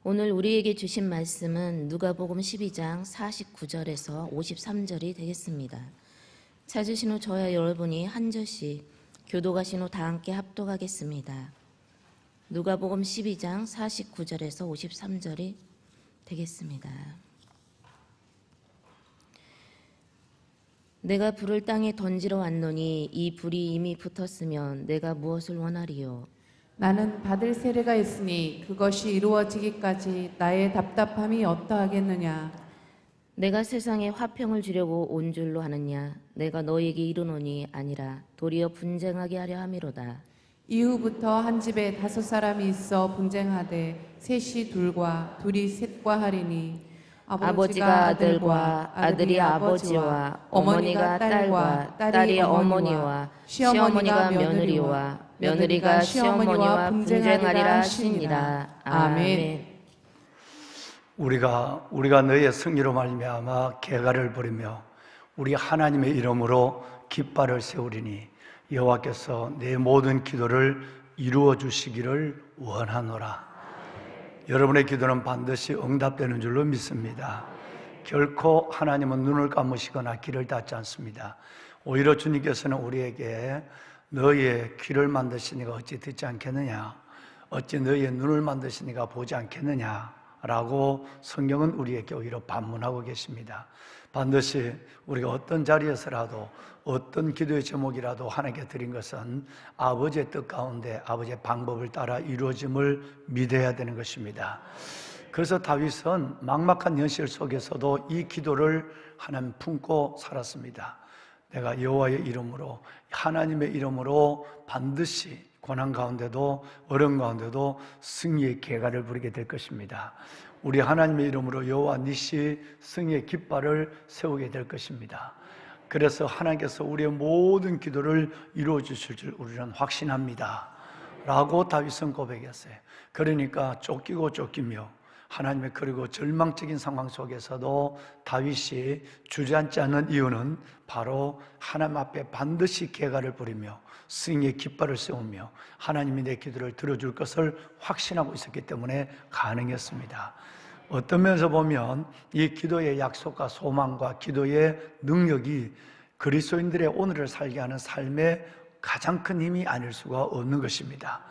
오늘 우리에게 주신 말씀은 누가복음 12장 49절에서 53절이 되겠습니다. 찾으신 후 저와 여러분이 한 절씩 교독하신 후 다 함께 합독하겠습니다. 누가복음 12장 49절에서 53절이 되겠습니다. 내가 불을 땅에 던지러 왔노니 이 불이 이미 붙었으면 내가 무엇을 원하리요? 나는 받을 세례가 있으니 그것이 이루어지기까지 나의 답답함이 어떠하겠느냐. 내가 세상에 화평을 주려고 온 줄로 하느냐? 내가 너에게 이르노니 아니라 도리어 분쟁하게 하려 함이로다. 이후부터 한 집에 5사람이 있어 분쟁하되 셋이 둘과 둘이 셋과 하리니 아버지가 아들과 아들이 아버지와 어머니가 딸과 딸이 어머니와 시어머니가 며느리와 며느리가 시어머니와 분쟁하리라 하시니라. 아멘. 우리가 너희의 승리로 말미암아 계가를 부리며 우리 하나님의 이름으로 깃발을 세우리니 여호와께서 내 모든 기도를 이루어 주시기를 원하노라. 여러분의 기도는 반드시 응답되는 줄로 믿습니다. 결코 하나님은 눈을 감으시거나 귀를 닫지 않습니다. 오히려 주님께서는 우리에게 너희의 귀를 만드시니가 어찌 듣지 않겠느냐, 어찌 너희의 눈을 만드시니가 보지 않겠느냐 라고 성경은 우리에게 오히려 반문하고 계십니다. 반드시 우리가 어떤 자리에서라도 어떤 기도의 제목이라도 하나님께 드린 것은 아버지의 뜻 가운데 아버지의 방법을 따라 이루어짐을 믿어야 되는 것입니다. 그래서 다윗은 막막한 현실 속에서도 이 기도를 하나님 품고 살았습니다. 내가 여호와의 이름으로, 하나님의 이름으로 반드시 고난 가운데도 어려움 가운데도 승리의 계가를 부리게 될 것입니다. 우리 하나님의 이름으로 여호와 니시 승리의 깃발을 세우게 될 것입니다. 그래서 하나님께서 우리의 모든 기도를 이루어 주실 줄 우리는 확신합니다 라고 다윗은 고백했어요. 그러니까 쫓기며 하나님의 그리고 절망적인 상황 속에서도 다윗이 주저앉지 않는 이유는 바로 하나님 앞에 반드시 계가를 부리며 승리의 깃발을 세우며 하나님이 내 기도를 들어줄 것을 확신하고 있었기 때문에 가능했습니다. 어떤 면에서 보면 이 기도의 약속과 소망과 기도의 능력이 그리스도인들의 오늘을 살게 하는 삶의 가장 큰 힘이 아닐 수가 없는 것입니다.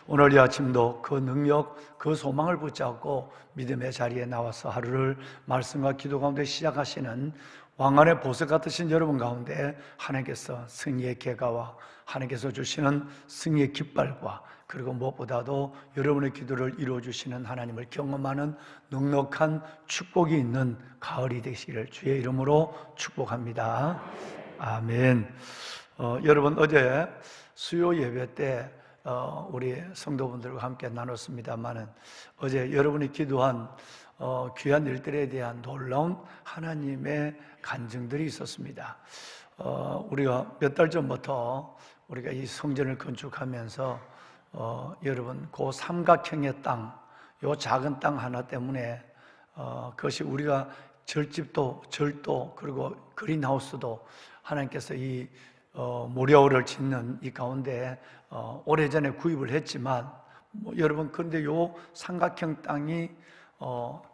오늘 이 아침도 그 능력, 그 소망을 붙잡고 믿음의 자리에 나와서 하루를 말씀과 기도 가운데 시작하시는 왕관의 보석 같으신 여러분 가운데 하나님께서 승리의 계가와 하나님께서 주시는 승리의 깃발과 그리고 무엇보다도 여러분의 기도를 이루어주시는 하나님을 경험하는 넉넉한 축복이 있는 가을이 되시기를 주의 이름으로 축복합니다. 아멘. 여러분 어제 수요 예배 때 우리 성도분들과 함께 나눴습니다만은 어제 여러분이 기도한 귀한 일들에 대한 놀라운 하나님의 간증들이 있었습니다. 우리가 몇 달 전부터 우리가 이 성전을 건축하면서 여러분 그 삼각형의 땅, 요 작은 땅 하나 때문에 그것이 우리가 절집도 절도 그리고 그린하우스도 하나님께서 이 모리아우를 짓는 이 가운데 오래전에 구입을 했지만 여러분 그런데 요 삼각형 땅이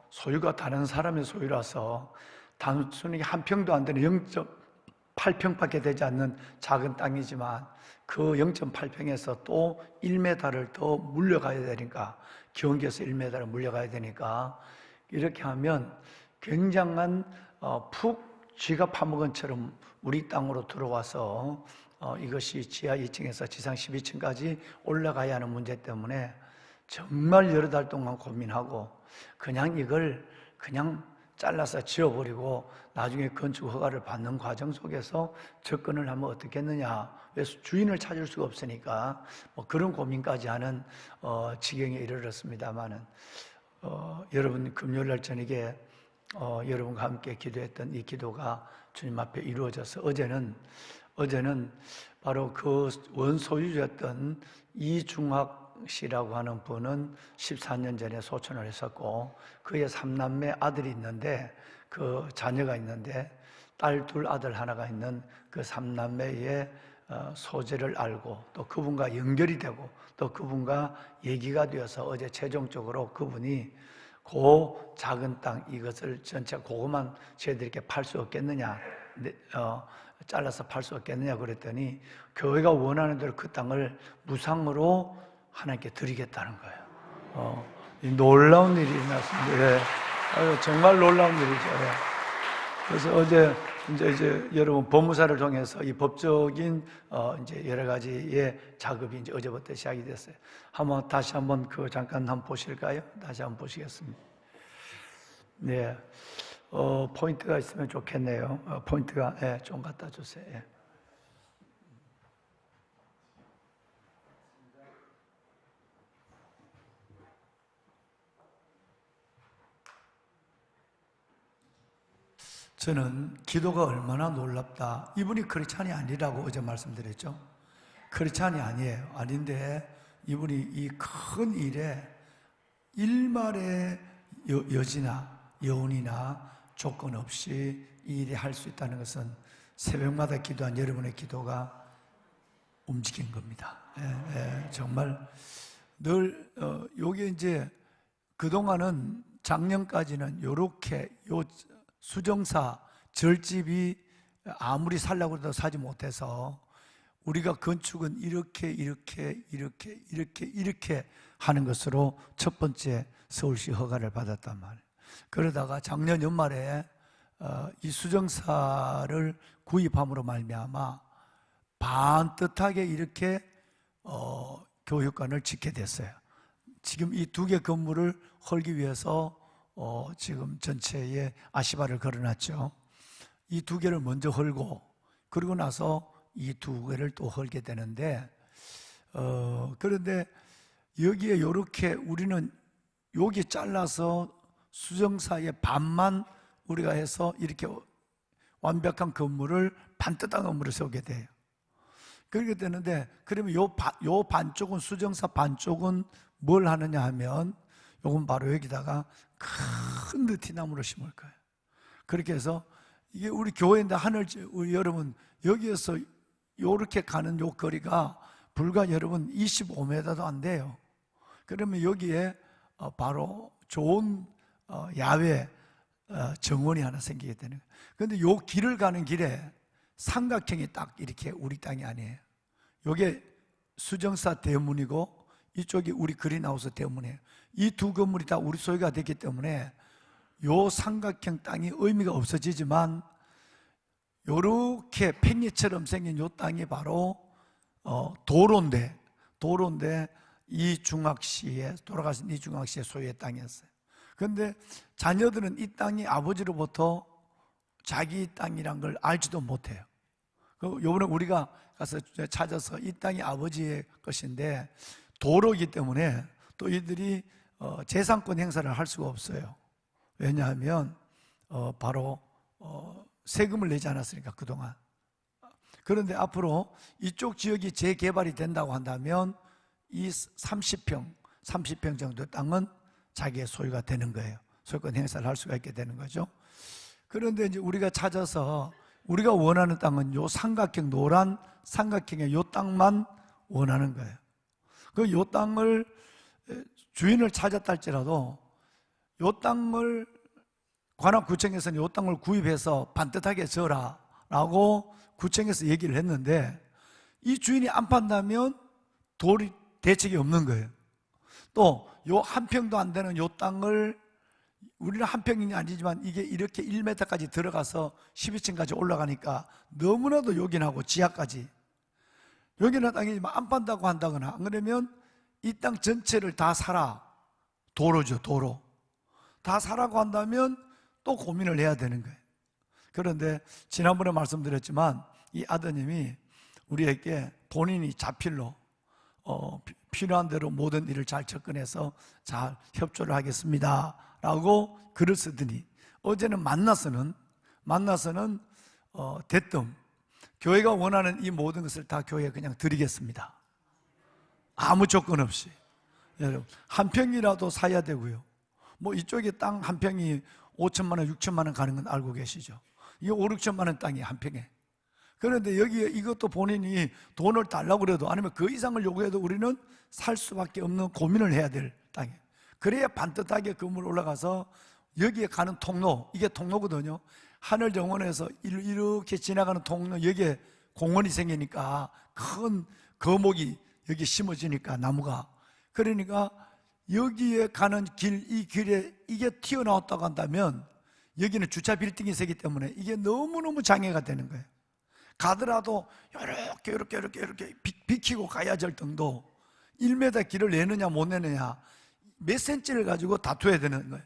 소유가 다른 사람의 소유라서 단순히 한 평도 안 되는 0.8평밖에 되지 않는 작은 땅이지만 그 0.8평에서 또 1m를 더 물려가야 되니까 기원기에서 1m를 물려가야 되니까 이렇게 하면 굉장한 푹 쥐가 파먹은처럼 우리 땅으로 들어와서 이것이 지하 2층에서 지상 12층까지 올라가야 하는 문제 때문에 정말 여러 달 동안 고민하고 그냥 이걸 그냥 잘라서 지어버리고 나중에 건축 허가를 받는 과정 속에서 접근을 하면 어떻겠느냐. 왜 주인을 찾을 수가 없으니까 뭐 그런 고민까지 하는 지경에 이르렀습니다만은 여러분 금요일 날 저녁에 여러분과 함께 기도했던 이 기도가 주님 앞에 이루어져서 어제는 바로 그 원소유주였던 이중학 씨라고 하는 분은 14년 전에 소천을 했었고 그의 3남매 아들이 있는데 그 자녀가 있는데 딸 둘 아들 하나가 있는 그 3남매의 소재를 알고 또 그분과 연결이 되고 또 그분과 얘기가 되어서 어제 최종적으로 그분이 그 작은 땅 이것을 전체 그것만 저희들에게 팔 수 없겠느냐, 잘라서 팔 수 없겠느냐 그랬더니 교회가 원하는 대로 그 땅을 무상으로 하나님께 드리겠다는 거예요. 이 놀라운 일이 일어났습니다. 예. 정말 놀라운 일이죠. 예. 그래서 어제 이제 여러분 법무사를 통해서 이 법적인 이제 여러 가지의 작업이 이제 어제부터 시작이 됐어요. 다시 한번 잠깐 한번 보실까요? 다시 한번 보시겠습니다. 네, 포인트가 있으면 좋겠네요. 포인트가 좀 갖다 주세요. 예. 저는 기도가 얼마나 놀랍다. 이분이 크리스찬이 아니라고 어제 말씀드렸죠. 크리스찬이 아니에요. 아닌데 이분이 이 큰 일에 일말의 여지나 여운이나 조건 없이 이 일이 할 수 있다는 것은 새벽마다 기도한 여러분의 기도가 움직인 겁니다. 정말 늘 요게 이제 그동안은 작년까지는 요렇게 수정사 절집이 아무리 살라고 해도 사지 못해서 우리가 건축은 이렇게 하는 것으로 첫 번째 서울시 허가를 받았단 말이에요. 그러다가 작년 연말에 이 수정사를 구입함으로 말미암아 반듯하게 이렇게 교육관을 짓게 됐어요. 지금 이 두 개 건물을 헐기 위해서 지금 전체에 아시바를 걸어놨죠. 이 두 개를 먼저 헐고 그리고 나서 이 두 개를 또 헐게 되는데 그런데 여기에 이렇게 우리는 여기 잘라서 수정사의 반만 우리가 해서 이렇게 완벽한 건물을 반듯한 건물을 세우게 돼요. 그렇게 되는데 그러면 요 반쪽은 수정사 반쪽은 뭘 하느냐 하면 요건 바로 여기다가 큰 느티나무를 심을 거예요. 그렇게 해서 이게 우리 교회인데 우리 여러분 여기에서 요렇게 가는 요 거리가 불과 여러분 25m도 안 돼요. 그러면 여기에 바로 좋은 야외 정원이 하나 생기게 되는 거예요. 그런데 요 길을 가는 길에 삼각형이 딱 이렇게 우리 땅이 아니에요. 요게 수정사 대문이고 이쪽이 우리 그린하우스 대문이에요. 이 두 건물이 다 우리 소유가 됐기 때문에 요 삼각형 땅이 의미가 없어지지만 요렇게 팽이처럼 생긴 요 땅이 바로 도로인데 돌아가신 이중학씨의 소유의 땅이었어요. 그런데 자녀들은 이 땅이 아버지로부터 자기 땅이란 걸 알지도 못해요. 요번에 우리가 가서 찾아서 이 땅이 아버지의 것인데 도로이기 때문에 또 이들이 재산권 행사를 할 수가 없어요. 왜냐하면 바로 세금을 내지 않았으니까 그동안. 그런데 앞으로 이쪽 지역이 재개발이 된다고 한다면 이 30평 정도 땅은 자기의 소유가 되는 거예요. 소유권 행사를 할 수가 있게 되는 거죠. 그런데 이제 우리가 찾아서 우리가 원하는 땅은 요 삼각형 노란 삼각형의 요 땅만 원하는 거예요. 요 땅을 주인을 찾았다 할지라도 요 땅을 관악구청에서는 요 땅을 구입해서 반듯하게 져라 라고 구청에서 얘기를 했는데 이 주인이 안 판다면 도리 대책이 없는 거예요. 또 요 한 평도 안 되는 요 땅을 우리는 한 평이 아니지만 이게 이렇게 1m까지 들어가서 12층까지 올라가니까 너무나도 요긴하고 지하까지 요긴한 땅이지만 안 판다고 한다거나 안 그러면 이 땅 전체를 다 사라. 도로죠, 도로. 다 사라고 한다면 또 고민을 해야 되는 거예요. 그런데 지난번에 말씀드렸지만 이 아드님이 우리에게 본인이 자필로 필요한 대로 모든 일을 잘 접근해서 잘 협조를 하겠습니다 라고 글을 쓰더니 어제는 만나서는 대뜸 교회가 원하는 이 모든 것을 다 교회에 그냥 드리겠습니다. 아무 조건 없이. 여러분 한 평이라도 사야 되고요. 뭐 이쪽에 땅 한 평이 5천만 원, 6천만 원 가는 건 알고 계시죠? 이게 5, 6천만 원 땅이 한 평에. 그런데 여기에 이것도 본인이 돈을 달라고 그래도 아니면 그 이상을 요구해도 우리는 살 수밖에 없는 고민을 해야 될 땅이에요. 그래야 반듯하게 건물 올라가서 여기에 가는 통로, 이게 통로거든요. 하늘 정원에서 이렇게 지나가는 통로, 여기에 공원이 생기니까 큰 거목이 여기 심어지니까 나무가, 그러니까 여기에 가는 길, 이 길에 이게 튀어나왔다고 한다면 여기는 주차 빌딩이 세기 때문에 이게 너무너무 장애가 되는 거예요. 가더라도 이렇게 비키고 가야 될 정도, 1m 길을 내느냐 못 내느냐 몇 센치를 가지고 다투어야 되는 거예요.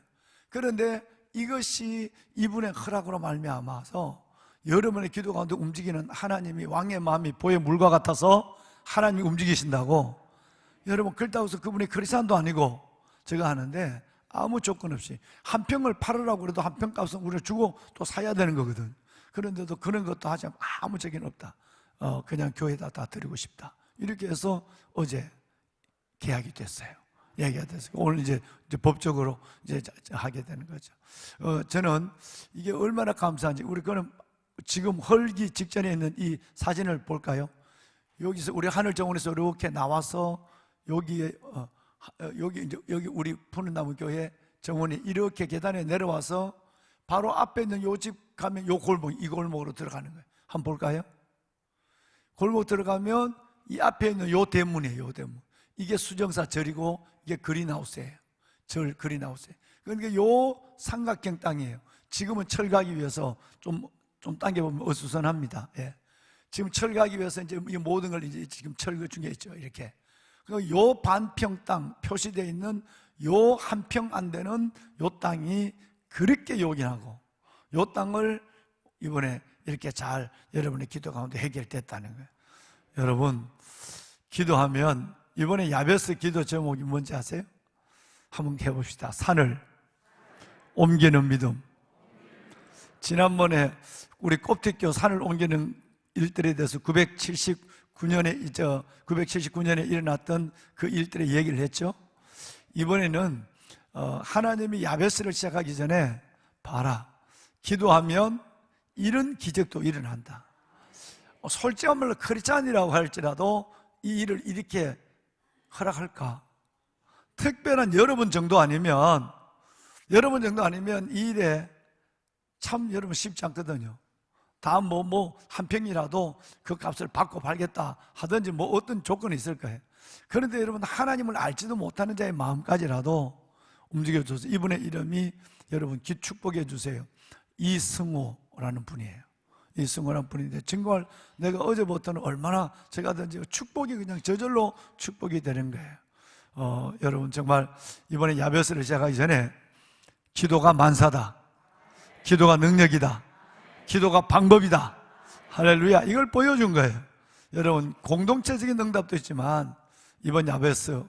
그런데 이것이 이분의 허락으로 말미암아서 여러분의 기도 가운데 움직이는 하나님이, 왕의 마음이 보의 물과 같아서 하나님이 움직이신다고. 여러분, 그렇다고 해서 그분이 크리스찬도 아니고 제가 하는데 아무 조건 없이 한 평을 팔으라고 그래도 한 평 값은 우리가 주고 또 사야 되는 거거든. 그런데도 그런 것도 하지 않고 아무 적인 없다. 그냥 교회에다 다 드리고 싶다. 이렇게 해서 어제 계약이 됐어요. 얘기가 됐어요. 오늘 이제 법적으로 이제 하게 되는 거죠. 저는 이게 얼마나 감사한지. 우리 그는 지금 헐기 직전에 있는 이 사진을 볼까요? 여기서 우리 하늘정원에서 이렇게 나와서 여기에 여기 우리 푸른나무 교회 정원이 이렇게 계단에 내려와서 바로 앞에 있는 요 집 가면 요 골목, 이 골목으로 들어가는 거예요. 한번 볼까요? 골목 들어가면 이 앞에 있는 요 대문이에요. 요 대문. 이게 수정사 절이고 이게 그린하우스예요. 절 그린하우스예요. 그러니까 요 삼각형 땅이에요. 지금은 철가기 위해서 좀 당겨보면 어수선합니다. 예. 지금 철가기 위해서 이제 이 모든 걸 이제 지금 철거 중에 있죠. 이렇게. 요 반평 땅 표시되어 있는 요 한 평 안 되는 요 땅이 그렇게 요긴하고, 요 땅을 이번에 이렇게 잘 여러분의 기도 가운데 해결됐다는 거예요. 여러분, 기도하면 이번에 야베스 기도 제목이 뭔지 아세요? 한번 해봅시다. 산을 옮기는 믿음. 지난번에 우리 꼽택교 산을 옮기는 일들에 대해서 979년에 일어났던 그 일들의 얘기를 했죠. 이번에는 하나님이 야베스를 시작하기 전에 봐라, 기도하면 이런 기적도 일어난다. 솔직한 말로 크리스찬이라고 할지라도 이 일을 이렇게 허락할까? 특별한 여러분 정도 아니면 이 일에 참 여러분 쉽지 않거든요. 다 한 평이라도 그 값을 받고 팔겠다 하든지 어떤 조건이 있을 거예요. 그런데 여러분, 하나님을 알지도 못하는 자의 마음까지라도 움직여줘서 이분의 이름이 여러분 축복해 주세요. 이승호라는 분이에요. 이승호라는 분인데 정말 내가 어제부터는 얼마나 제가 축복이 그냥 저절로 축복이 되는 거예요. 여러분, 정말 이번에 야베스를 시작하기 전에 기도가 만사다, 기도가 능력이다, 기도가 방법이다, 할렐루야, 이걸 보여준 거예요. 여러분, 공동체적인 응답도 있지만 이번 야베스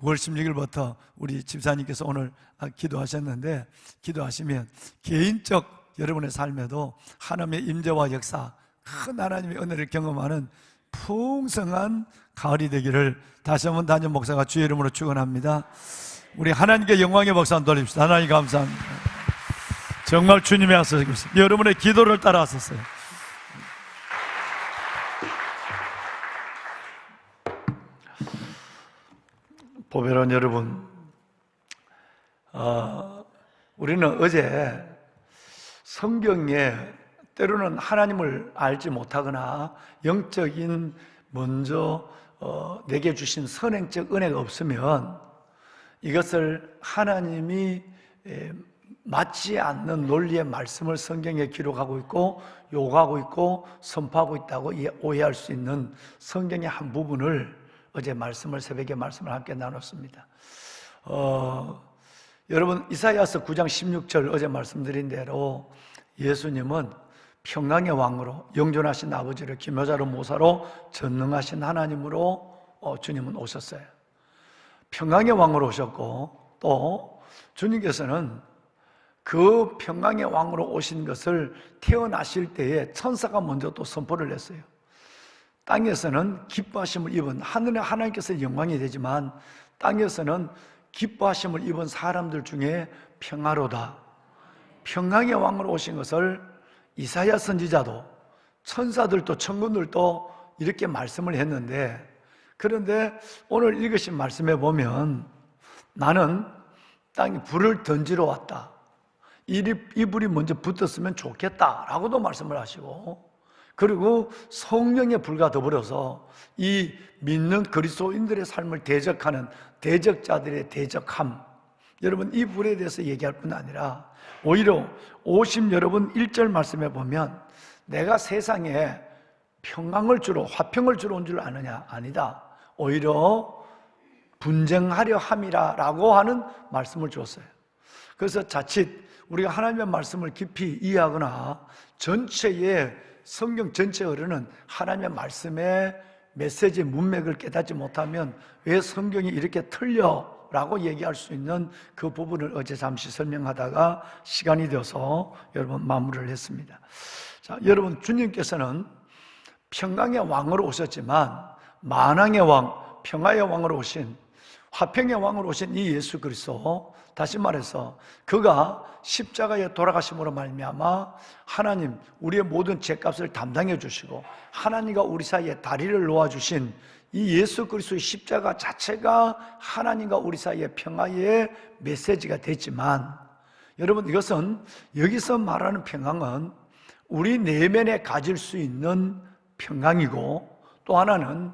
9월 16일부터 우리 집사님께서 오늘 기도하셨는데, 기도하시면 개인적 여러분의 삶에도 하나님의 임재와 역사, 큰 하나님의 은혜를 경험하는 풍성한 가을이 되기를 다시 한번 담임 목사가 주의 이름으로 축원합니다. 우리 하나님께 영광의 박수 한번 돌립시다. 하나님 감사합니다. 정말 주님의 하소서, 여러분의 기도를 따라 하셨어요. 보배로운 여러분, 우리는 어제 성경에 때로는 하나님을 알지 못하거나 영적인 먼저 내게 주신 선행적 은혜가 없으면 이것을 하나님이 맞지 않는 논리의 말씀을 성경에 기록하고 있고 요구하고 있고 선포하고 있다고 오해할 수 있는 성경의 한 부분을 어제 새벽에 말씀을 함께 나눴습니다. 여러분, 이사야서 9장 16절 어제 말씀드린 대로 예수님은 평강의 왕으로, 영존하신 아버지로, 기묘자로, 모사로, 전능하신 하나님으로 주님은 오셨어요. 평강의 왕으로 오셨고, 또 주님께서는 그 평강의 왕으로 오신 것을 태어나실 때에 천사가 먼저 또 선포를 했어요. 땅에서는 기뻐하심을 입은, 하늘에 하나님께서 영광이 되지만 땅에서는 기뻐하심을 입은 사람들 중에 평화로다, 평강의 왕으로 오신 것을 이사야 선지자도 천사들도 천군들도 이렇게 말씀을 했는데, 그런데 오늘 읽으신 말씀에 보면 나는 땅에 불을 던지러 왔다. 이 불이 먼저 붙었으면 좋겠다라고도 말씀을 하시고, 그리고 성령의 불과 더불어서 이 믿는 그리스도인들의 삶을 대적하는 대적자들의 대적함, 여러분 이 불에 대해서 얘기할 뿐 아니라 오히려 50 여러분 1절 말씀에 보면 내가 세상에 평강을 주러 화평을 주러 온 줄 아느냐? 아니다. 오히려 분쟁하려 함이라라고 하는 말씀을 줬어요. 그래서 자칫 우리가 하나님의 말씀을 깊이 이해하거나 전체의 성경 전체에 흐르는 하나님의 말씀의 메시지의 문맥을 깨닫지 못하면 왜 성경이 이렇게 틀려? 라고 얘기할 수 있는 그 부분을 어제 잠시 설명하다가 시간이 되어서 여러분 마무리를 했습니다. 자, 여러분 주님께서는 평강의 왕으로 오셨지만 만왕의 왕, 평화의 왕으로 오신 화평의 왕으로 오신 이 예수 그리스도, 다시 말해서 그가 십자가에 돌아가심으로 말미암아 하나님 우리의 모든 죄값을 담당해 주시고 하나님과 우리 사이에 다리를 놓아주신 이 예수 그리스도의 십자가 자체가 하나님과 우리 사이의 평화의 메시지가 됐지만, 여러분 이것은 여기서 말하는 평강은 우리 내면에 가질 수 있는 평강이고, 또 하나는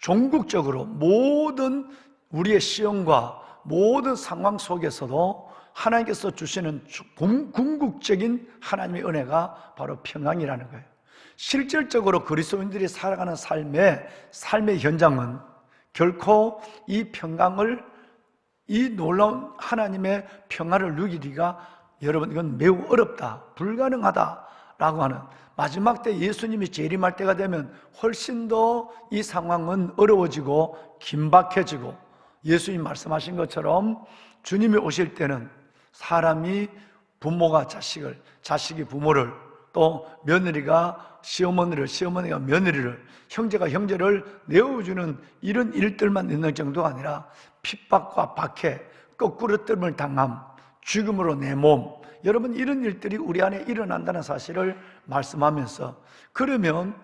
종국적으로 모든 우리의 시험과 모든 상황 속에서도 하나님께서 주시는 궁극적인 하나님의 은혜가 바로 평강이라는 거예요. 실질적으로 그리스도인들이 살아가는 삶의 현장은 결코 이 평강을, 이 놀라운 하나님의 평화를 누리기가 여러분 이건 매우 어렵다, 불가능하다라고 하는, 마지막 때 예수님이 재림할 때가 되면 훨씬 더 이 상황은 어려워지고 긴박해지고, 예수님 말씀하신 것처럼 주님이 오실 때는 사람이 부모가 자식을, 자식이 부모를, 또 며느리가 시어머니를, 시어머니가 며느리를, 형제가 형제를 내어주는 이런 일들만 있는 정도가 아니라 핍박과 박해, 거꾸로 뜸을 당함, 죽음으로 내 몸, 여러분 이런 일들이 우리 안에 일어난다는 사실을 말씀하면서, 그러면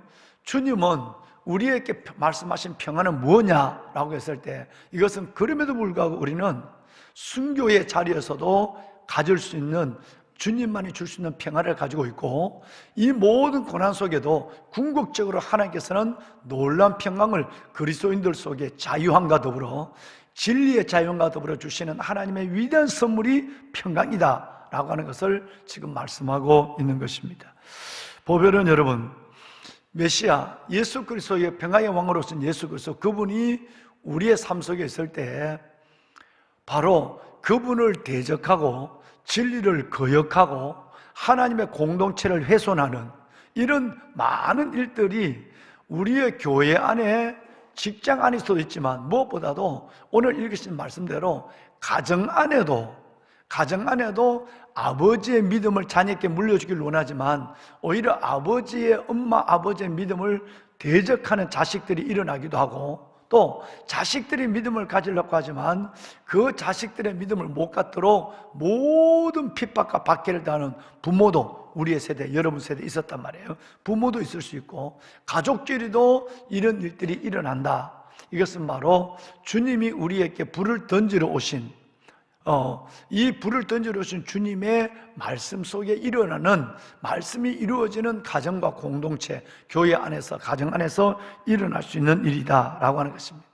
주님은 우리에게 말씀하신 평안은 무엇냐라고 했을 때, 이것은 그럼에도 불구하고 우리는 순교의 자리에서도 가질 수 있는, 주님만이 줄 수 있는 평화를 가지고 있고, 이 모든 고난 속에도 궁극적으로 하나님께서는 놀라운 평강을 그리스도인들 속에 자유함과 더불어 진리의 자유함과 더불어 주시는 하나님의 위대한 선물이 평강이다 라고 하는 것을 지금 말씀하고 있는 것입니다. 보배는 여러분, 메시아 예수 그리스도의 평화의 왕으로 오신 예수 그리스도, 그분이 우리의 삶 속에 있을 때 바로 그분을 대적하고 진리를 거역하고 하나님의 공동체를 훼손하는 이런 많은 일들이 우리의 교회 안에, 직장 안에서도 있지만 무엇보다도 오늘 읽으신 말씀대로 가정 안에도 아버지의 믿음을 자녀에게 물려주길 원하지만 오히려 아버지의, 엄마 아버지의 믿음을 대적하는 자식들이 일어나기도 하고, 또 자식들이 믿음을 가지려고 하지만 그 자식들의 믿음을 못 갖도록 모든 핍박과 박해를 당하는 부모도 우리의 세대, 여러분 세대에 있었단 말이에요. 부모도 있을 수 있고 가족끼리도 이런 일들이 일어난다. 이것은 바로 주님이 우리에게 불을 던지러 오신, 이 불을 던지러 오신 주님의 말씀 속에 일어나는, 말씀이 이루어지는 가정과 공동체, 교회 안에서, 가정 안에서 일어날 수 있는 일이다 라고 하는 것입니다.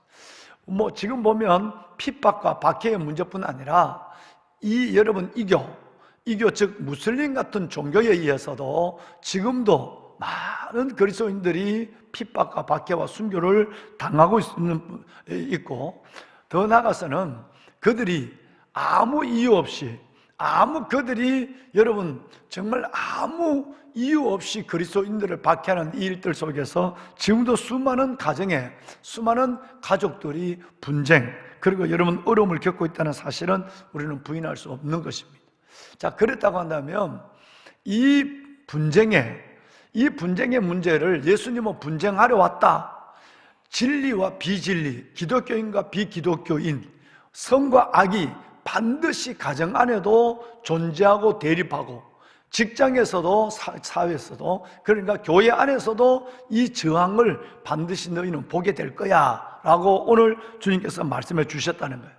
지금 보면 핍박과 박해의 문제뿐 아니라 여러분 이교 즉 무슬림 같은 종교에 의해서도 지금도 많은 그리스도인들이 핍박과 박해와 순교를 당하고 있고, 더 나아가서는 그들이 아무 이유 없이, 여러분 정말 아무 이유 없이 그리스도인들을 박해하는 이 일들 속에서 지금도 수많은 가정에, 수많은 가족들이 분쟁, 그리고 여러분 어려움을 겪고 있다는 사실은 우리는 부인할 수 없는 것입니다. 자, 그랬다고 한다면 이 분쟁의 문제를 예수님은 분쟁하려 왔다, 진리와 비진리, 기독교인과 비기독교인, 선과 악이 반드시 가정 안에도 존재하고 대립하고, 직장에서도 사회에서도, 그러니까 교회 안에서도 이 저항을 반드시 너희는 보게 될 거야 라고 오늘 주님께서 말씀해 주셨다는 거예요.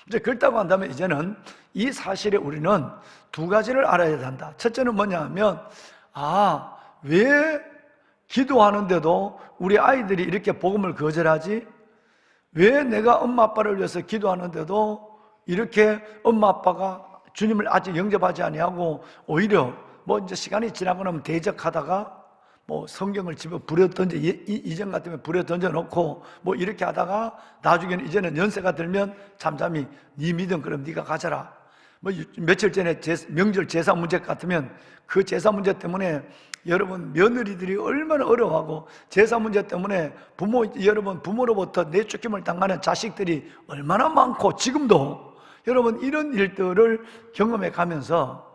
이제 그렇다고 한다면 이제는 이 사실에 우리는 두 가지를 알아야 한다. 첫째는 뭐냐 하면, 왜 기도하는데도 우리 아이들이 이렇게 복음을 거절하지? 왜 내가 엄마 아빠를 위해서 기도하는데도 이렇게 엄마 아빠가 주님을 아직 영접하지 아니하고 오히려 뭐 이제 시간이 지나고 나면 대적하다가 뭐 성경을 집에 불에 던져, 이전 같으면 불에 던져 놓고 뭐 이렇게 하다가 나중에는 이제는 연세가 들면 잠잠히 네 믿음 그럼 네가 가져라. 뭐 며칠 전에 명절 제사 문제 같으면 그 제사 문제 때문에 여러분 며느리들이 얼마나 어려워하고 제사 문제 때문에 여러분 부모로부터 내쫓김을 당하는 자식들이 얼마나 많고 지금도 여러분 이런 일들을 경험해 가면서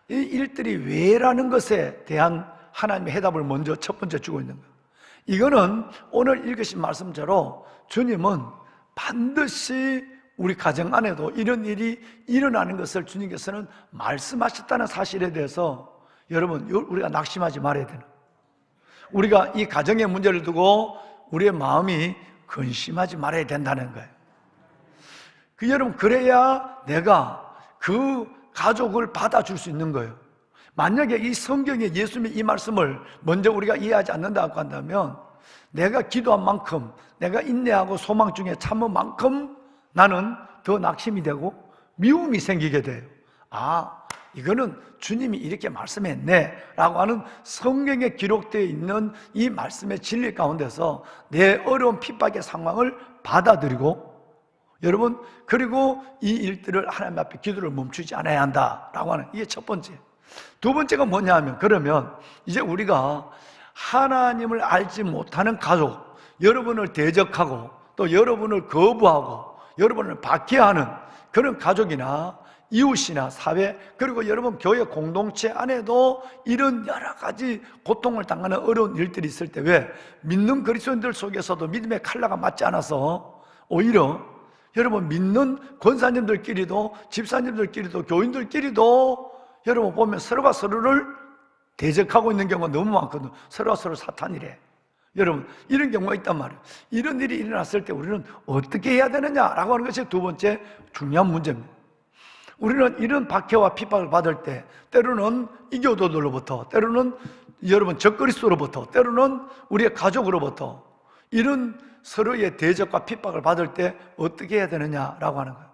이 일들이 왜라는 것에 대한 하나님의 해답을 먼저 첫 번째 주고 있는 거예요. 이거는 오늘 읽으신 말씀대로 주님은 반드시 우리 가정 안에도 이런 일이 일어나는 것을 주님께서는 말씀하셨다는 사실에 대해서 여러분 우리가 낙심하지 말아야 되는, 우리가 이 가정의 문제를 두고 우리의 마음이 근심하지 말아야 된다는 거예요. 여러분 그래야 내가 그 가족을 받아줄 수 있는 거예요. 만약에 이 성경에 예수님의 이 말씀을 먼저 우리가 이해하지 않는다고 한다면 내가 기도한 만큼, 내가 인내하고 소망 중에 참은 만큼 나는 더 낙심이 되고 미움이 생기게 돼요. 이거는 주님이 이렇게 말씀했네 라고 하는 성경에 기록되어 있는 이 말씀의 진리 가운데서 내 어려운 핍박의 상황을 받아들이고, 여러분 그리고 이 일들을 하나님 앞에 기도를 멈추지 않아야 한다라고 하는, 이게 첫 번째. 두 번째가 뭐냐 하면, 그러면 이제 우리가 하나님을 알지 못하는 가족, 여러분을 대적하고 또 여러분을 거부하고 여러분을 박해하는 그런 가족이나 이웃이나 사회, 그리고 여러분 교회 공동체 안에도 이런 여러 가지 고통을 당하는 어려운 일들이 있을 때, 왜 믿는 그리스도인들 속에서도 믿음의 칼라가 맞지 않아서 오히려 여러분 믿는 권사님들끼리도 집사님들끼리도 교인들끼리도 여러분 보면 서로가 서로를 대적하고 있는 경우가 너무 많거든요. 서로가 서로 사탄이래. 여러분 이런 경우가 있단 말이에요. 이런 일이 일어났을 때 우리는 어떻게 해야 되느냐라고 하는 것이 두 번째 중요한 문제입니다. 우리는 이런 박해와 핍박을 받을 때 때로는 이교도들로부터, 때로는 여러분 적그리스도로부터, 때로는 우리의 가족으로부터 이런 서로의 대적과 핍박을 받을 때 어떻게 해야 되느냐라고 하는 거예요.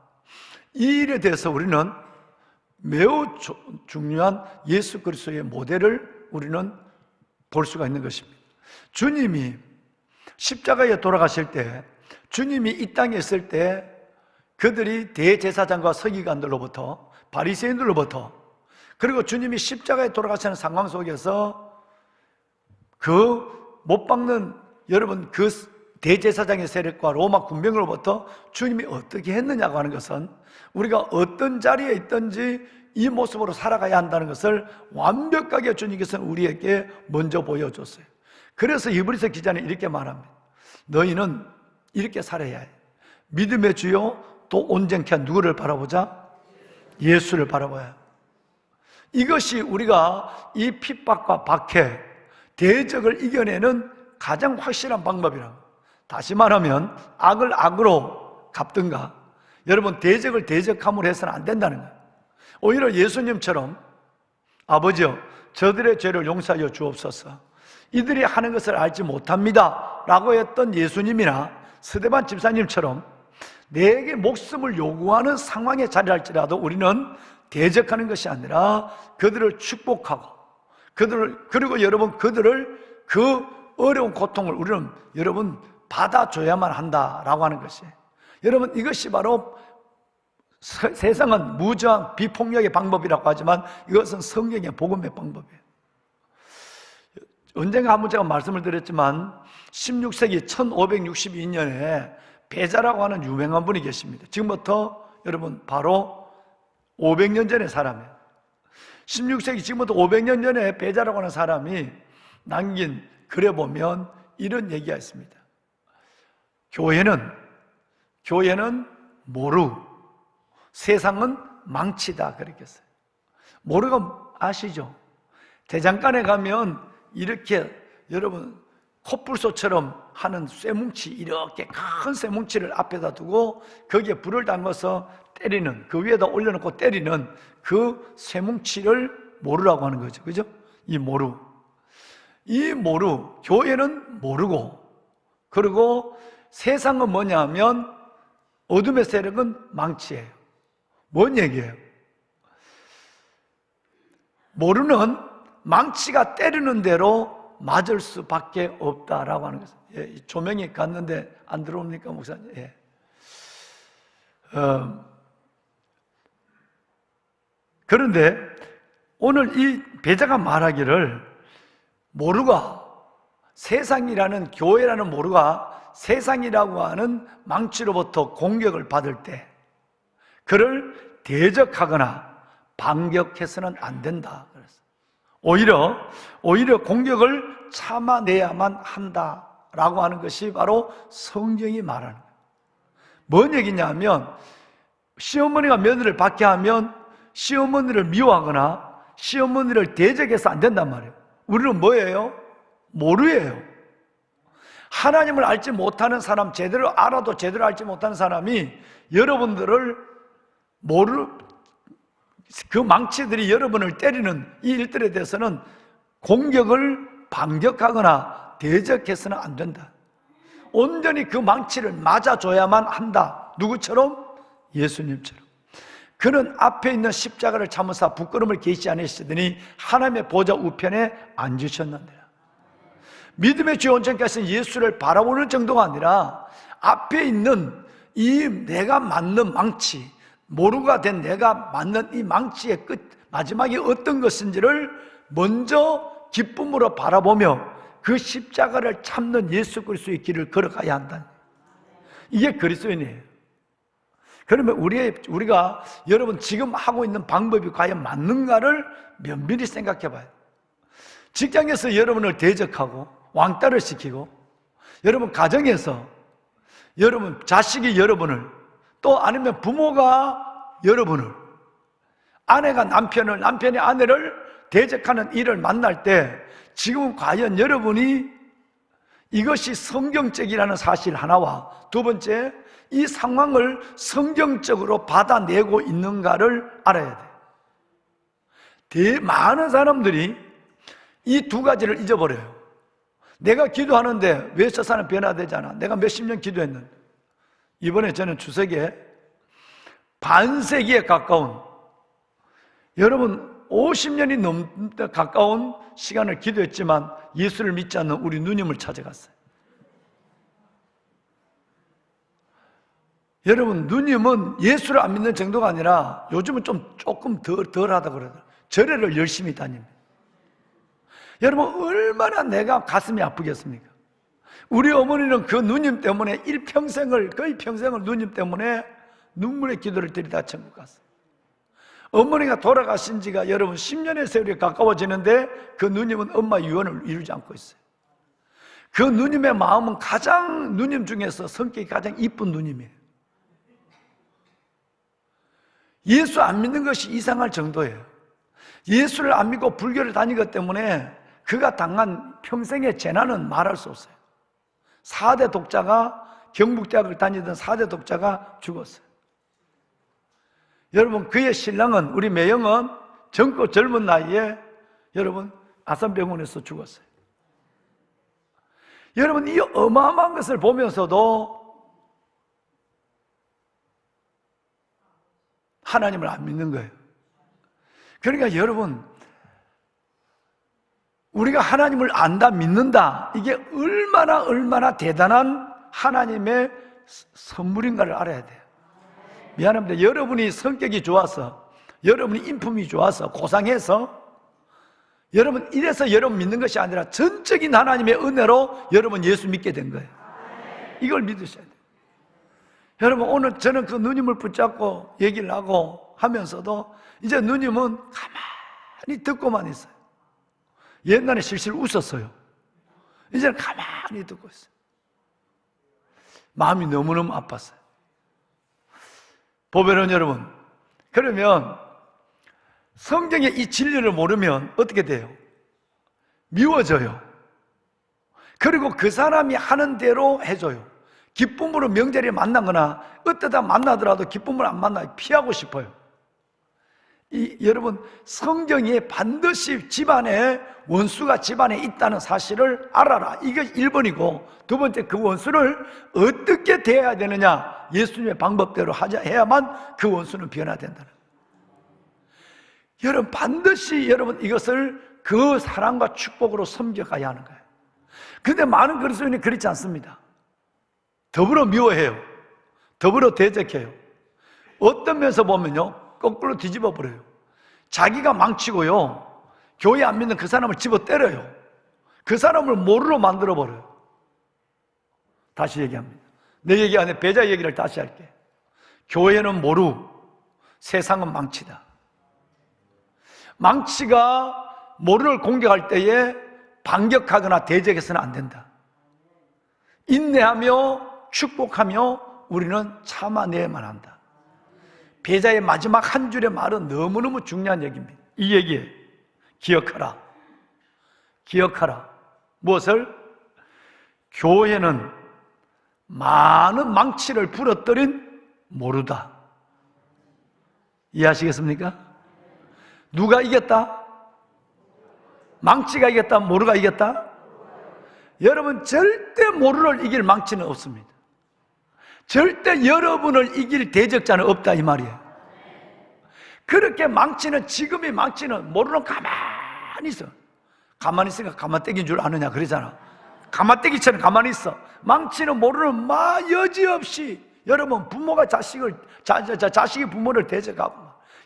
이 일에 대해서 우리는 매우 중요한 예수 그리스도의 모델을 우리는 볼 수가 있는 것입니다. 주님이 십자가에 돌아가실 때, 주님이 이 땅에 있을 때 그들이 대제사장과 서기관들로부터, 바리새인들로부터, 그리고 주님이 십자가에 돌아가시는 상황 속에서 그 못 박는 여러분 그 대제사장의 세력과 로마 군병으로부터 주님이 어떻게 했느냐고 하는 것은 우리가 어떤 자리에 있든지 이 모습으로 살아가야 한다는 것을 완벽하게 주님께서는 우리에게 먼저 보여줬어요. 그래서 히브리서 기자는 이렇게 말합니다. 너희는 이렇게 살아야 해. 믿음의 주요 또 온전케 한 누구를 바라보자? 예수를 바라봐야 해. 이것이 우리가 이 핍박과 박해, 대적을 이겨내는 가장 확실한 방법이라고. 다시 말하면 악을 악으로 갚든가, 여러분 대적을 대적함으로 해서는 안 된다는 거예요. 오히려 예수님처럼 아버지여 저들의 죄를 용서하여 주옵소서, 이들이 하는 것을 알지 못합니다 라고 했던 예수님이나 스데반 집사님처럼 내게 목숨을 요구하는 상황에 자리할지라도 우리는 대적하는 것이 아니라 그들을 축복하고 그리고 여러분 그들을 그 어려운 고통을 우리는 여러분 받아줘야만 한다라고 하는 것이, 여러분 이것이 바로 세상은 무저항 비폭력의 방법이라고 하지만 이것은 성경의 복음의 방법이에요. 언젠가 한번 제가 말씀을 드렸지만 16세기 1562년에 베자라고 하는 유명한 분이 계십니다. 지금부터 여러분 바로 500년 전의 사람이에요. 16세기 지금부터 500년 전에 베자라고 하는 사람이 남긴 글에 보면 이런 얘기가 있습니다. 교회는 모루, 세상은 망치다 그렇게 했어요. 모루가 아시죠? 대장간에 가면 이렇게 여러분 콧불소처럼 하는 쇠뭉치, 이렇게 큰 쇠뭉치를 앞에다 두고 거기에 불을 담궈서 때리는, 그 위에다 올려놓고 때리는 그 쇠뭉치를 모루라고 하는 거죠. 그죠? 이 모루. 이 모루, 교회는 모르고, 그리고 세상은 뭐냐 하면 어둠의 세력은 망치예요. 뭔 얘기예요? 모루는 망치가 때리는 대로 맞을 수밖에 없다라고 하는 것입니다. 예, 조명이 갔는데 안 들어옵니까, 목사님? 예. 그런데 오늘 이 배자가 말하기를 모루가, 세상이라는, 교회라는 모루가 세상이라고 하는 망치로부터 공격을 받을 때 그를 대적하거나 반격해서는 안 된다. 오히려 공격을 참아내야만 한다라고 하는 것이 바로 성경이 말하는 거예요. 뭔 얘기냐면, 시어머니가 며느리를 받게 하면 시어머니를 미워하거나 시어머니를 대적해서 안 된단 말이에요. 우리는 뭐예요? 모르예요. 하나님을 알지 못하는 사람, 제대로 알아도 제대로 알지 못하는 사람이 여러분들을 그 망치들이 여러분을 때리는 이 일들에 대해서는 공격을 반격하거나 대적해서는 안 된다. 온전히 그 망치를 맞아줘야만 한다. 누구처럼? 예수님처럼. 그는 앞에 있는 십자가를 참으사 부끄러움을 계시지 않으시더니 하나님의 보좌 우편에 앉으셨는데, 믿음의 주 온전케 예수를 바라보는 정도가 아니라 앞에 있는 이 내가 맞는 망치, 모루가 된 내가 맞는 이 망치의 끝, 마지막이 어떤 것인지를 먼저 기쁨으로 바라보며 그 십자가를 참는 예수 그리스도의 길을 걸어가야 한다. 이게 그리스도인이에요. 그러면 우리가 여러분 지금 하고 있는 방법이 과연 맞는가를 면밀히 생각해 봐요. 직장에서 여러분을 대적하고 왕따를 시키고, 여러분 가정에서 여러분 자식이 여러분을, 또 아니면 부모가 여러분을, 아내가 남편을, 남편이 아내를 대적하는 일을 만날 때 지금 과연 여러분이 이것이 성경적이라는 사실 하나와, 두 번째, 이 상황을 성경적으로 받아내고 있는가를 알아야 돼. 많은 사람들이 이 두 가지를 잊어버려요. 내가 기도하는데 왜 저 사람 변화되잖아. 내가 몇십 년 기도했는데. 이번에 저는 추석에 반세기에 가까운, 여러분 50년이 넘게 가까운 시간을 기도했지만 예수를 믿지 않는 우리 누님을 찾아갔어요. 여러분, 누님은 예수를 안 믿는 정도가 아니라 요즘은 조금 덜하다 그러더라고요. 절에를 열심히 다닙니다. 여러분, 얼마나 내가 가슴이 아프겠습니까? 우리 어머니는 그 누님 때문에 거의 평생을 누님 때문에 눈물의 기도를 드리다 천국 갔어요. 어머니가 돌아가신 지가 여러분 10년의 세월이 가까워지는데 그 누님은 엄마 유언을 이루지 않고 있어요. 그 누님의 마음은 가장, 누님 중에서 성격이 가장 이쁜 누님이에요. 예수 안 믿는 것이 이상할 정도예요. 예수를 안 믿고 불교를 다니기 때문에 그가 당한 평생의 재난은 말할 수 없어요. 4대 독자가, 경북대학을 다니던 4대 독자가 죽었어요. 여러분, 그의 신랑은, 우리 매형은 젊고 젊은 나이에 여러분 아산병원에서 죽었어요. 여러분, 이 어마어마한 것을 보면서도 하나님을 안 믿는 거예요. 그러니까 여러분, 우리가 하나님을 안다, 믿는다, 이게 얼마나 대단한 하나님의 선물인가를 알아야 돼요. 미안합니다. 여러분이 성격이 좋아서, 여러분이 인품이 좋아서, 고상해서, 여러분 이래서 여러분 믿는 것이 아니라 전적인 하나님의 은혜로 여러분 예수 믿게 된 거예요. 이걸 믿으셔야 돼요. 여러분, 오늘 저는 그 누님을 붙잡고 얘기를 하고 하면서도 이제 누님은 가만히 듣고만 있어요. 옛날에 실실 웃었어요. 이제는 가만히 듣고 있어요. 마음이 너무너무 아팠어요. 보배는 여러분, 그러면 성경의 이 진리를 모르면 어떻게 돼요? 미워져요. 그리고 그 사람이 하는 대로 해줘요. 기쁨으로 명절에 만나거나 어떠다 만나더라도 기쁨을 안 만나요. 피하고 싶어요. 여러분, 성경에 반드시 집안에 원수가 집안에 있다는 사실을 알아라. 이게 1번이고, 두 번째, 그 원수를 어떻게 대해야 되느냐, 예수님의 방법대로 해야만 그 원수는 변화된다는 거예요. 여러분, 반드시 여러분 이것을 그 사랑과 축복으로 섬겨가야 하는 거예요. 근데 많은 그리스도인이 그렇지 않습니다. 더불어 미워해요. 더불어 대적해요. 어떤 면에서 보면요, 거꾸로 뒤집어 버려요. 자기가 망치고요, 교회 안 믿는 그 사람을 집어 때려요. 그 사람을 모르로 만들어 버려요. 다시 얘기합니다. 내 얘기 안에 배자 얘기를 다시 할게. 교회는 모루, 세상은 망치다. 망치가 모루를 공격할 때에 반격하거나 대적해서는 안 된다. 인내하며 축복하며 우리는 참아내야만 한다. 배자의 마지막 한 줄의 말은 너무너무 중요한 얘기입니다. 이 얘기에 기억하라. 기억하라. 무엇을? 교회는 많은 망치를 부러뜨린 모루다. 이해하시겠습니까? 누가 이겼다? 망치가 이겼다? 모루가 이겼다? 여러분, 절대 모루를 이길 망치는 없습니다. 절대 여러분을 이길 대적자는 없다, 이 말이에요. 그렇게 망치는, 지금의 망치는, 모루는 가만히 있어. 가만히 있으니까 가만떼기인 줄 아느냐 그러잖아. 가만떼기처럼 가만히 있어. 망치는, 모루는 막 여지없이, 여러분, 부모가 자식이 부모를 대적하고,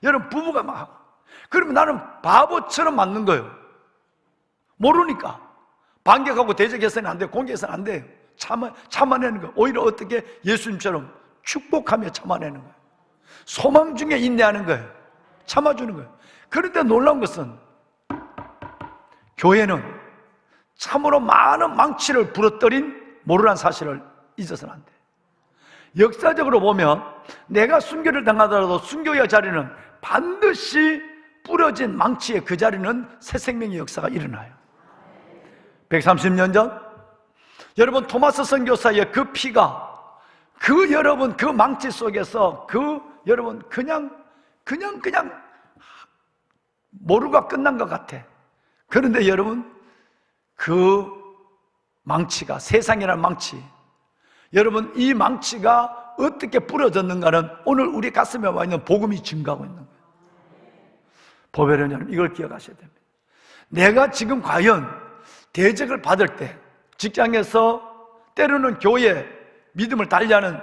여러분, 부부가 막 하고, 그러면 나는 바보처럼 맞는 거예요. 모르니까. 반격하고 대적해서는 안 돼요. 공격해서는 안 돼요. 참아내는 거예요. 오히려 어떻게 예수님처럼 축복하며 참아내는 거예요. 소망 중에 인내하는 거예요. 참아주는 거예요. 그런데 놀라운 것은 교회는 참으로 많은 망치를 부러뜨린 모르란 사실을 잊어서는 안 돼요. 역사적으로 보면 내가 순교를 당하더라도 순교의 자리는 반드시 부러진 망치의 그 자리는 새 생명의 역사가 일어나요. 130년 전 여러분, 토마스 선교사의 그 피가 여러분 그 망치 속에서 여러분 그냥 모루가 끝난 것 같아. 그런데 여러분, 그 망치가, 세상이라는 망치, 여러분, 이 망치가 어떻게 부러졌는가는 오늘 우리 가슴에 와 있는 복음이 증가하고 있는 거예요. 보배련 여러분, 이걸 기억하셔야 됩니다. 내가 지금 과연 대적을 받을 때, 직장에서 때로는 교회 믿음을 달리하는,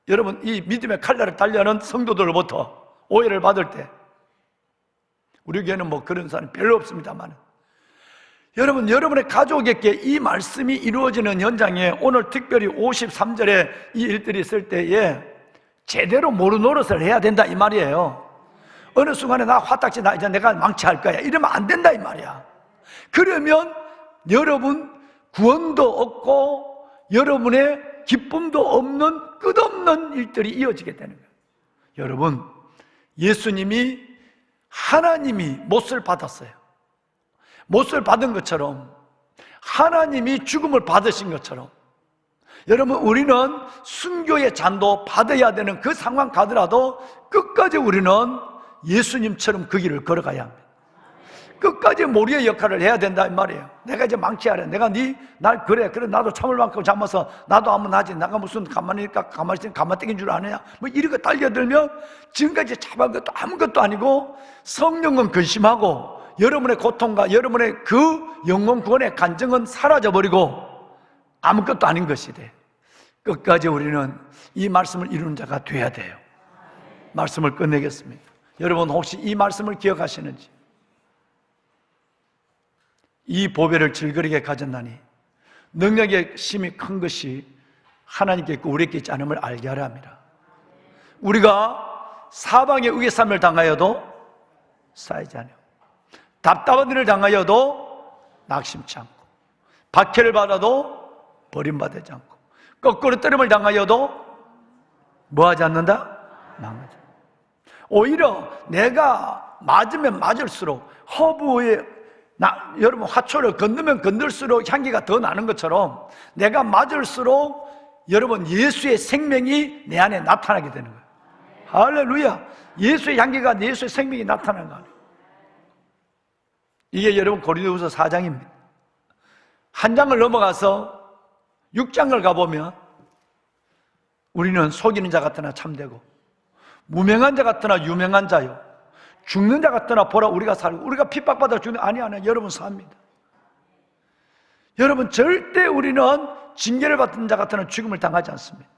여러분, 이 믿음의 칼날을 달리하는 성도들로부터 오해를 받을 때, 우리 교회는 뭐 그런 사람이 별로 없습니다만, 여러분, 여러분의 가족에게 이 말씀이 이루어지는 현장에 오늘 특별히 53절에 이 일들이 있을 때에 제대로 모루 노릇을 해야 된다, 이 말이에요. 어느 순간에 나 화딱지, 나 이제 내가 망치할 거야, 이러면 안 된다, 이 말이야. 그러면 여러분 구원도 없고 여러분의 기쁨도 없는 끝없는 일들이 이어지게 되는 거예요. 여러분, 예수님이, 하나님이 못을 받았어요. 못을 받은 것처럼, 하나님이 죽음을 받으신 것처럼, 여러분, 우리는 순교의 잔도 받아야 되는 그 상황 가더라도 끝까지 우리는 예수님처럼 그 길을 걸어가야 합니다. 끝까지 모리의 역할을 해야 된다, 이 말이에요. 내가 이제 망치하래. 내가 날 그래 나도 참을 만큼 참아서 나도 한번 하지. 내가 무슨 가만히 있으니까 가만떼기인 줄 아느냐, 뭐 이렇게 딸려들면 지금까지 잡은 것도 아무것도 아니고 성령은 근심하고 여러분의 고통과 여러분의 그 영혼 구원의 간증은 사라져버리고 아무것도 아닌 것이 돼. 끝까지 우리는 이 말씀을 이루는 자가 돼야 돼요. 말씀을 끝내겠습니다. 여러분, 혹시 이 말씀을 기억하시는지? 이 보배를 질그리게 가졌나니 능력의 힘이 큰 것이 하나님께 있고 우리에게 있지 않음을 알게 하려 합니다. 우리가 사방에 의기삼을 당하여도 쌓이지 않아요. 답답한 일을 당하여도 낙심치 않고, 박해를 받아도 버림받지 않고, 거꾸로 뜨름을 당하여도 뭐하지 않는다? 망하지 않는다. 오히려 내가 맞으면 맞을수록 허브의 여러분 화초를 건너면 건널수록 향기가 더 나는 것처럼 내가 맞을수록 여러분 예수의 생명이 내 안에 나타나게 되는 거예요. 할렐루야. 예수의 향기가 예수의 생명이 나타나는 거예요. 이게 여러분 고린도후서 4장입니다. 한 장을 넘어가서 6장을 가보면 우리는 속이는 자 같으나 참되고 무명한 자 같으나 유명한 자요 죽는 자 같으나 보라 우리가 살고 우리가 핍박받아 죽는 아니야 여러분 삽니다. 여러분 절대 우리는 징계를 받는 자 같으나 죽음을 당하지 않습니다.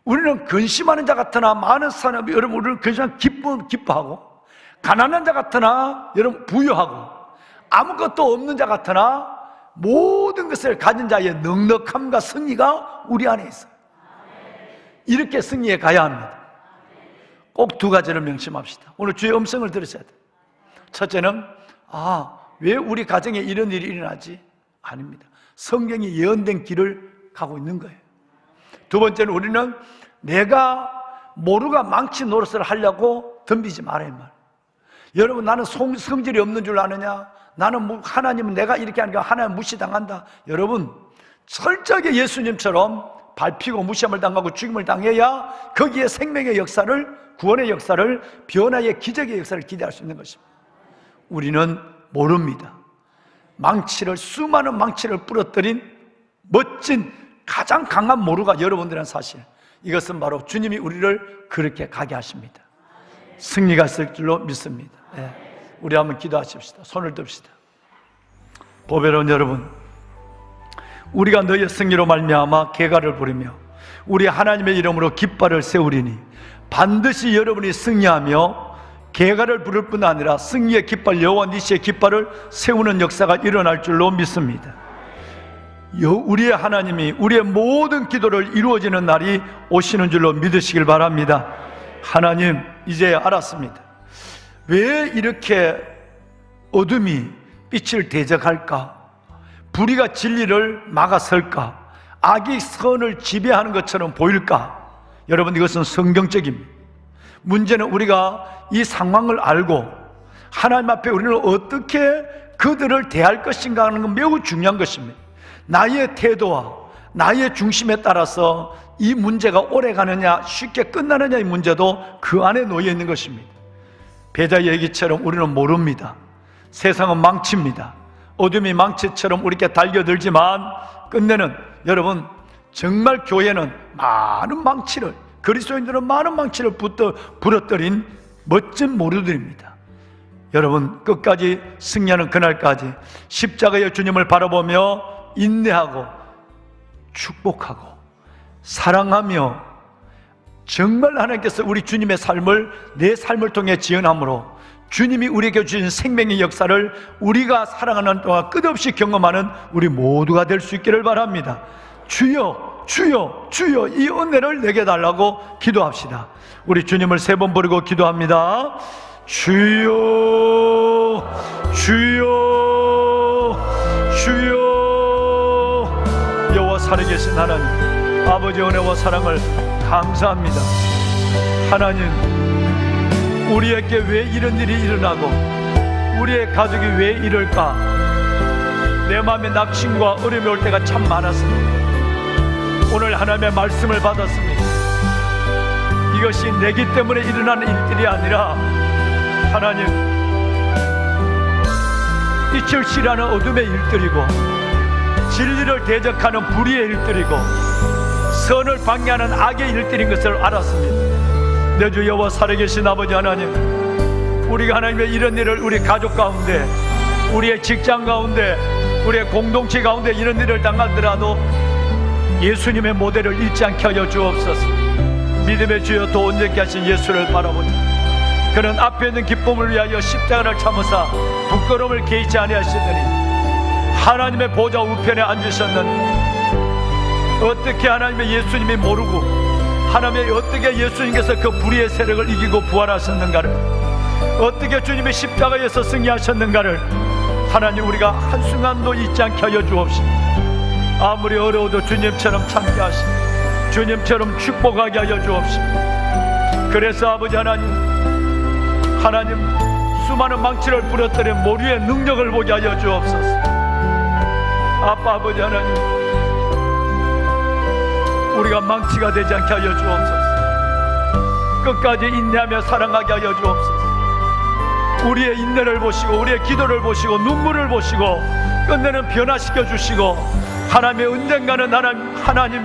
우리는 근심하는 자 같으나 많은 사람 여러분 우리는 근심하면 기뻐하고 가난한 자 같으나 여러분 부유하고 아무것도 없는 자 같으나 모든 것을 가진 자의 넉넉함과 승리가 우리 안에 있어요. 이렇게 승리해 가야 합니다. 꼭 두 가지를 명심합시다. 오늘 주의 음성을 들으셔야 돼요. 첫째는 왜 우리 가정에 이런 일이 일어나지? 아닙니다. 성경이 예언된 길을 가고 있는 거예요. 두 번째는 우리는 내가 모르가 망치 노릇을 하려고 덤비지 말아야 말. 여러분 나는 성질이 없는 줄 아느냐? 나는 하나님은 내가 이렇게 하니까 하나님 무시당한다. 여러분 철저하게 예수님처럼 밟히고 무시함을 당하고 죽임을 당해야 거기에 생명의 역사를 구원의 역사를 변화의 기적의 역사를 기대할 수 있는 것입니다. 우리는 모릅니다. 수많은 망치를 부러뜨린 멋진 가장 강한 모루가 여러분들은 사실 이것은 바로 주님이 우리를 그렇게 가게 하십니다. 승리가 있을 줄로 믿습니다. 우리 한번 기도하십시다. 손을 듭시다. 보배로운 여러분, 우리가 너의 승리로 말미암아 계가를 부리며 우리 하나님의 이름으로 깃발을 세우리니 반드시 여러분이 승리하며 계가를 부를 뿐 아니라 승리의 깃발 여호와 니시의 깃발을 세우는 역사가 일어날 줄로 믿습니다. 우리의 하나님이 우리의 모든 기도를 이루어지는 날이 오시는 줄로 믿으시길 바랍니다. 하나님, 이제 알았습니다. 왜 이렇게 어둠이 빛을 대적할까? 불의가 진리를 막아설까? 악이 선을 지배하는 것처럼 보일까? 여러분, 이것은 성경적입니다. 문제는 우리가 이 상황을 알고 하나님 앞에 우리는 어떻게 그들을 대할 것인가 하는 건 매우 중요한 것입니다. 나의 태도와 나의 중심에 따라서 이 문제가 오래 가느냐 쉽게 끝나느냐의 문제도 그 안에 놓여 있는 것입니다. 배자의 얘기처럼 우리는 모릅니다. 세상은 망치입니다. 어둠이 망치처럼 우리에게 달겨들지만 끝내는 여러분 정말 교회는 많은 망치를 그리스도인들은 많은 망치를 부러뜨린 멋진 모류들입니다. 여러분 끝까지 승리하는 그날까지 십자가의 주님을 바라보며 인내하고 축복하고 사랑하며 정말 하나님께서 우리 주님의 삶을 내 삶을 통해 지연함으로 주님이 우리에게 주신 생명의 역사를 우리가 살아가는 동안 끝없이 경험하는 우리 모두가 될 수 있기를 바랍니다. 주여 주여 주여 이 은혜를 내게 달라고 기도합시다. 우리 주님을 3번 부르고 기도합니다. 주여 주여 주여. 여호와 살아계신 하나님, 아버지의 은혜와 사랑을 감사합니다. 하나님, 우리에게 왜 이런 일이 일어나고 우리의 가족이 왜 이럴까? 내 마음에 낙심과 어려움이 올 때가 참 많았습니다. 오늘 하나님의 말씀을 받았습니다. 이것이 내기 때문에 일어나는 일들이 아니라 하나님, 빛을 싫어하는 어둠의 일들이고 진리를 대적하는 불의의 일들이고 선을 방해하는 악의 일들인 것을 알았습니다. 내 주 여호와 살아계신 아버지 하나님, 우리가 하나님의 이런 일을 우리 가족 가운데, 우리의 직장 가운데, 우리의 공동체 가운데 이런 일을 당하더라도 예수님의 모델을 잃지 않게 하여 주옵소서. 믿음의 주여 또 온전케 하신 예수를 바라보자. 그는 앞에 있는 기쁨을 위하여 십자가를 참으사 부끄러움을 개의치 아니하시더니 하나님의 보좌 우편에 앉으셨는데 어떻게 하나님의 예수님이 모르고 하나님의 어떻게 예수님께서 그 불의의 세력을 이기고 부활하셨는가를, 어떻게 주님이 십자가에서 승리하셨는가를 하나님 우리가 한순간도 잊지 않게 하여 주옵시고, 아무리 어려워도 주님처럼 참게 하시고 주님처럼 축복하게 하여 주옵시고, 그래서 아버지 하나님 수많은 망치를 부러뜨린 모류의 능력을 보게 하여 주옵소서. 아빠 아버지 하나님, 우리가 망치가 되지 않게 하여 주옵소서. 끝까지 인내하며 사랑하게 하여 주옵소서. 우리의 인내를 보시고 우리의 기도를 보시고 눈물을 보시고 끝내는 변화시켜 주시고 하나님의 언젠가는 하나님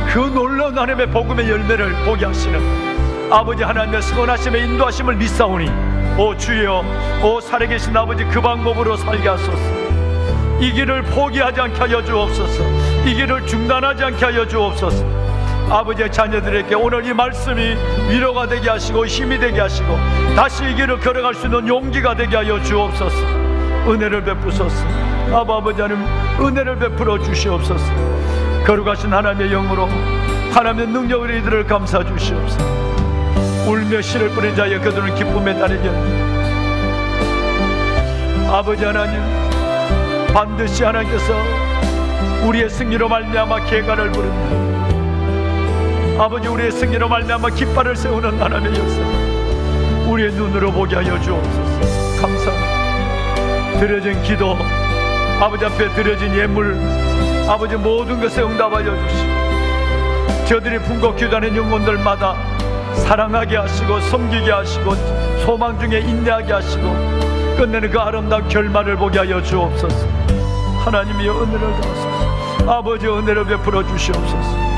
그 놀라운 하나님의 복음의 열매를 보게 하시는 아버지 하나님의 선하심의 인도하심을 믿사오니 오 주여, 오 살아계신 아버지, 그 방법으로 살게 하소서. 이 길을 포기하지 않게 하여 주옵소서. 이 길을 중단하지 않게 하여 주옵소서. 아버지의 자녀들에게 오늘 이 말씀이 위로가 되게 하시고 힘이 되게 하시고 다시 이 길을 걸어갈 수 있는 용기가 되게 하여 주옵소서. 은혜를 베푸소서. 아버지 하나님, 은혜를 베풀어 주시옵소서. 거룩하신 하나님의 영으로 하나님의 능력으로 이들을 감싸 주시옵소서. 울며 씨를 뿌린 자여 그들은 기쁨에 따르게 아버지 하나님, 반드시 하나님께서 우리의 승리로 말미암아 계가를 부릅니다. 아버지, 우리의 승리로 말미암아 깃발을 세우는 하나님의 역사 우리의 눈으로 보게 하여 주옵소서. 감사합니다. 드려진 기도, 아버지 앞에 드려진 예물, 아버지 모든 것에 응답하여 주시고 저들이 품고 기도하는 영혼들마다 사랑하게 하시고 섬기게 하시고 소망 중에 인내하게 하시고 끝내는 그 아름다운 결말을 보게 하여 주옵소서. 하나님이여 은혜를 더하소서. 아버지 은혜를 베풀어 주시옵소서.